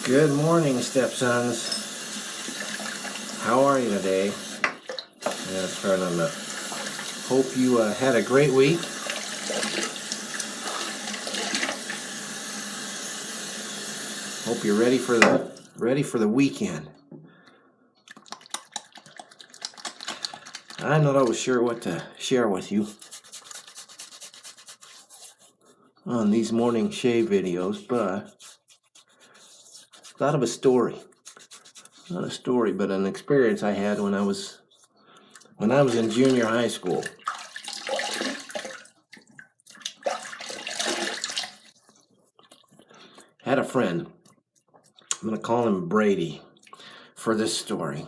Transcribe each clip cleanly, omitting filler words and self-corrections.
Good morning, stepsons. How are you today? Yeah, turn on the. Hope you had a great week. Hope you're ready for the weekend. I'm not always sure what to share with you on these morning shave videos, but thought of a story. Not a story, but an experience I had when I was in junior high school. Had a friend. I'm going to call him Brady for this story.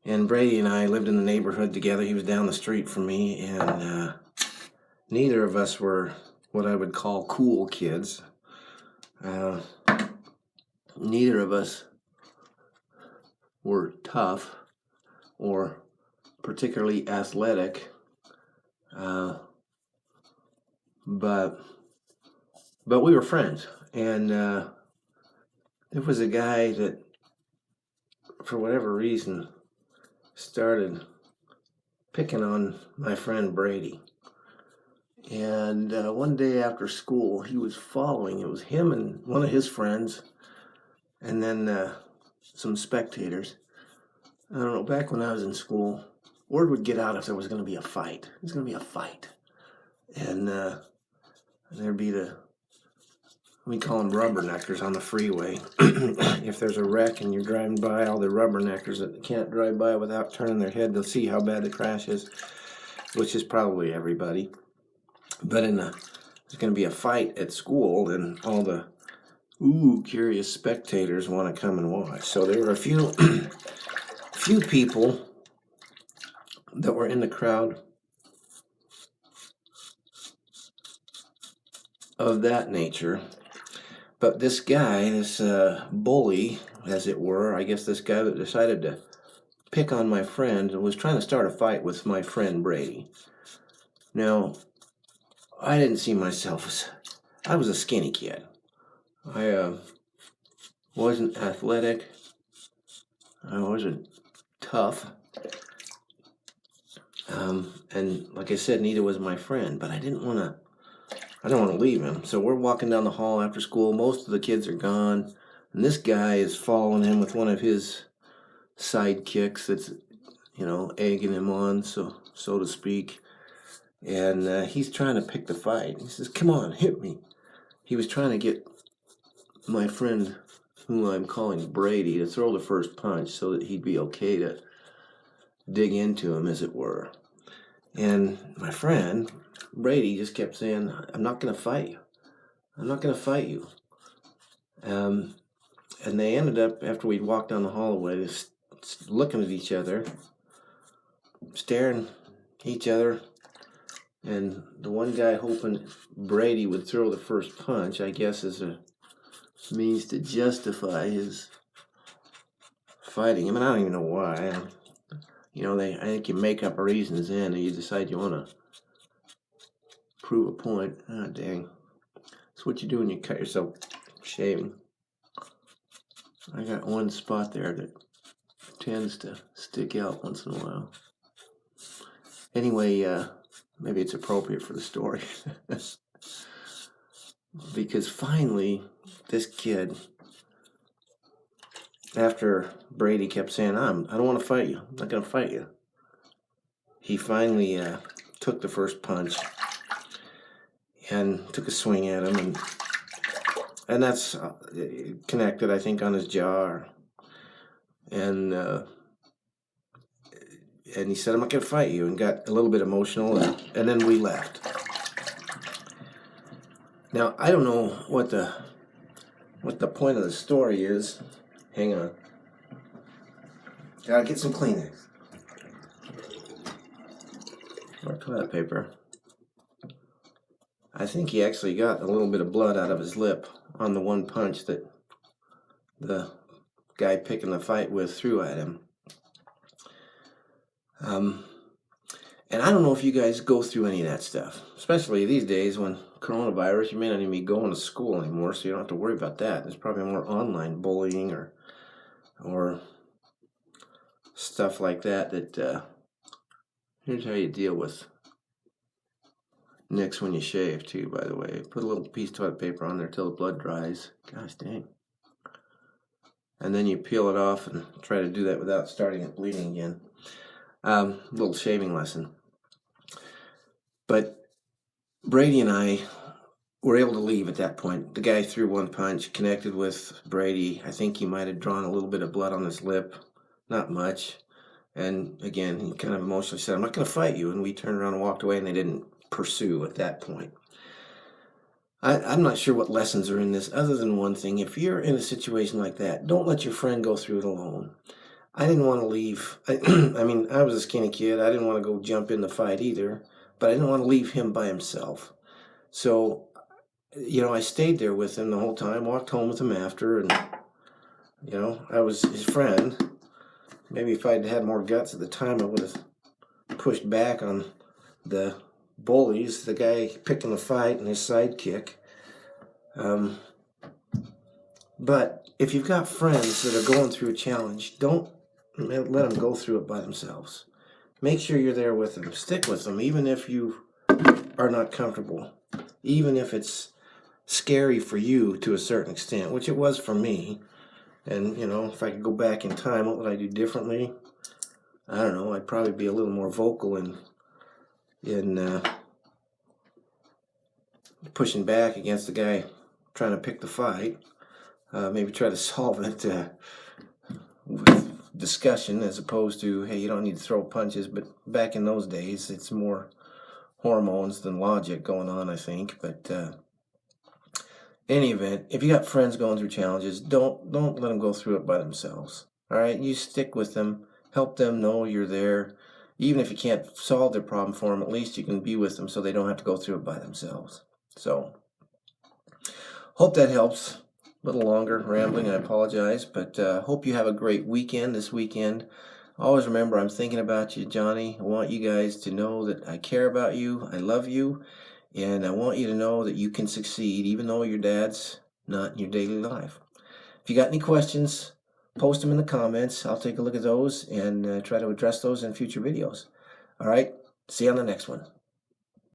And Brady and I lived in the neighborhood together. He was down the street from me, and neither of us were what I would call cool kids. Neither of us were tough or particularly athletic, but we were friends. And there was a guy that, for whatever reason, started picking on my friend Brady. And one day after school, he was following. It was him and one of his friends, and then some spectators. I don't know, back when I was in school, word would get out if there was going to be a fight. There's going to be a fight. And there'd be we call them rubberneckers on the freeway. If there's a wreck and you're driving by, all the rubberneckers that can't drive by without turning their head, they'll see how bad the crash is, which is probably everybody. But there's going to be a fight at school, and all the curious spectators want to come and watch. So there were a few people that were in the crowd of that nature. But this guy, this bully, as it were, I guess this guy that decided to pick on my friend and was trying to start a fight with my friend Brady. Now, I didn't see myself as... I was a skinny kid. I wasn't athletic. I wasn't tough. And like I said, neither was my friend. But I don't want to leave him. So we're walking down the hall after school. Most of the kids are gone. And this guy is following him with one of his sidekicks that's, egging him on, so to speak. And he's trying to pick the fight. He says, "Come on, hit me." He was trying to get my friend, who I'm calling Brady, to throw the first punch so that he'd be okay to dig into him, as it were. And my friend, Brady, just kept saying, "I'm not going to fight you. I'm not going to fight you." And they ended up, after we'd walked down the hallway, just looking at each other, staring at each other. And the one guy hoping Brady would throw the first punch, I guess, as a means to justify his fighting him. And I don't even know why. I think you make up reasons then, and you decide you want to prove a point. Ah, dang. That's what you do when you cut yourself shaving. I got one spot there that tends to stick out once in a while. Anyway, maybe it's appropriate for the story. Because finally, this kid, after Brady kept saying, I don't want to fight you. I'm not going to fight you. He finally took the first punch and took a swing at him. And that's connected, I think, on his jaw. And he said, "I'm not going to fight you," and got a little bit emotional. And then we left. Now, I don't know what the point of the story is. Hang on. Gotta get some Kleenex. Or toilet paper. I think he actually got a little bit of blood out of his lip on the one punch that the guy picking the fight with threw at him. And I don't know if you guys go through any of that stuff, especially these days when coronavirus, you may not even be going to school anymore, so you don't have to worry about that. There's probably more online bullying or stuff like that. Here's how you deal with nicks when you shave too, by the way. Put a little piece of toilet paper on there till the blood dries. Gosh dang. And then you peel it off and try to do that without starting it bleeding again. Little shaving lesson. But Brady and I were able to leave at that point. The guy threw one punch, connected with Brady. I think he might have drawn a little bit of blood on his lip. Not much. And again, he kind of emotionally said, I'm not going to fight you. And we turned around and walked away, and they didn't pursue at that point. I'm not sure what lessons are in this other than one thing. If you're in a situation like that, don't let your friend go through it alone. I didn't want to leave. I mean, I was a skinny kid. I didn't want to go jump in the fight either, but I didn't want to leave him by himself. So, I stayed there with him the whole time, walked home with him after, and, I was his friend. Maybe if I'd had more guts at the time, I would have pushed back on the bullies, the guy picking the fight and his sidekick. But if you've got friends that are going through a challenge, don't let them go through it by themselves. Make sure you're there with them. Stick with them, even if you are not comfortable. Even if it's scary for you to a certain extent, which it was for me. And, if I could go back in time, what would I do differently? I don't know. I'd probably be a little more vocal in pushing back against the guy trying to pick the fight. Maybe try to solve it with discussion as opposed to, hey, you don't need to throw punches. But back in those days, it's more hormones than logic going on, I think. But any event, if you got friends going through challenges, don't let them go through it by themselves. All right, you stick with them, help them know you're there. Even if you can't solve their problem for them, at least you can be with them so they don't have to go through it by themselves. So, hope that helps. A little longer rambling, I apologize, but hope you have a great weekend this weekend. Always remember, I'm thinking about you, Johnny. I want you guys to know that I care about you, I love you, and I want you to know that you can succeed even though your dad's not in your daily life. If you got any questions, post them in the comments. I'll take a look at those and try to address those in future videos. All right, see you on the next one.